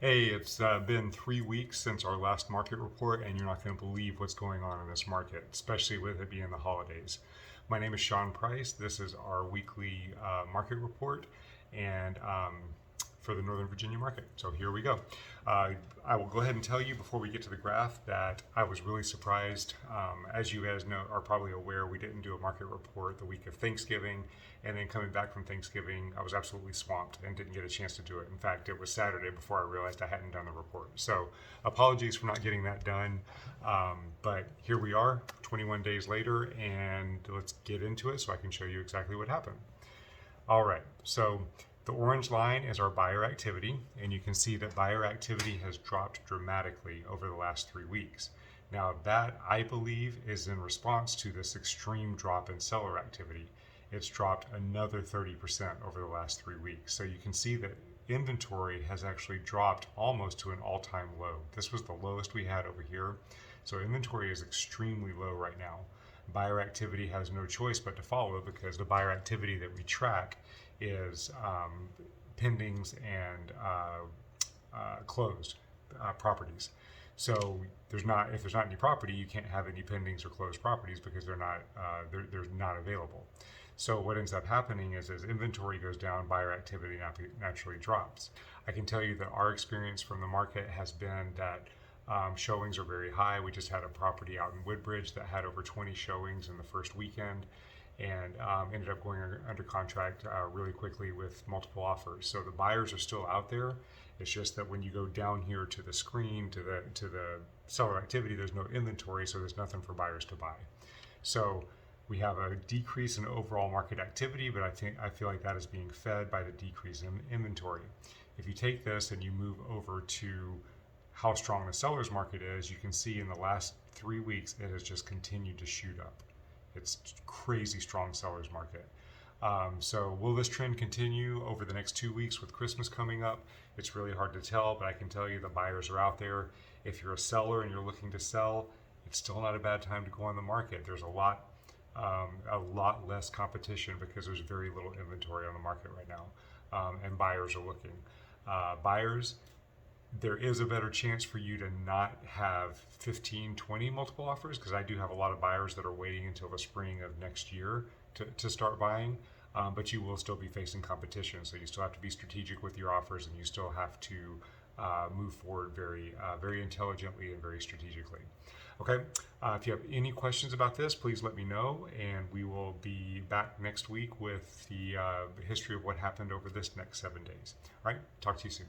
Hey, it's been 3 weeks since our last market report, and you're not going to believe what's going on in this market, especially with it being the holidays. My name is Sean Price. This is our weekly market report, and for the Northern Virginia market. So here we go. I will go ahead and tell you before we get to the graph that I was really surprised. As you guys know, are probably aware, we didn't do a market report the week of Thanksgiving, and then coming back from Thanksgiving, I was absolutely swamped and didn't get a chance to do it. In fact, it was Saturday before I realized I hadn't done the report. So apologies for not getting that done, but here we are, 21 days later, and let's get into it so I can show you exactly what happened. All right, so the orange line is our buyer activity, and you can see that buyer activity has dropped dramatically over the last 3 weeks. Now that, I believe, is in response to this extreme drop in seller activity. It's dropped another 30% over the last 3 weeks. So you can see that inventory has actually dropped almost to an all-time low. This was the lowest we had over here. So inventory is extremely low right now. Buyer activity has no choice but to follow, because the buyer activity that we track is pendings and closed properties. So if there's not any property, you can't have any pendings or closed properties because they're not available. So what ends up happening is, as inventory goes down, buyer activity naturally drops. I can tell you that our experience from the market has been that showings are very high. We just had a property out in Woodbridge that had over 20 showings in the first weekend, and ended up going under contract really quickly with multiple offers. So the buyers are still out there. It's just that when you go down here to the screen, to the seller activity, there's no inventory, so there's nothing for buyers to buy. So we have a decrease in overall market activity, but I feel like that is being fed by the decrease in inventory. If you take this and you move over to how strong the seller's market is, you can see in the last 3 weeks it has just continued to shoot up. It's crazy strong seller's market. So will this trend continue over the next 2 weeks with Christmas coming up? It's really hard to tell, but I can tell you the buyers are out there. If you're a seller and you're looking to sell, it's still not a bad time to go on the market. There's a lot less competition because there's very little inventory on the market right now, and buyers are looking. Buyers, there is a better chance for you to not have 15, 20 multiple offers, because I do have a lot of buyers that are waiting until the spring of next year to start buying, but you will still be facing competition. So you still have to be strategic with your offers, and you still have to move forward very intelligently and very strategically. Okay, if you have any questions about this, please let me know, and we will be back next week with the history of what happened over this next 7 days. All right, talk to you soon.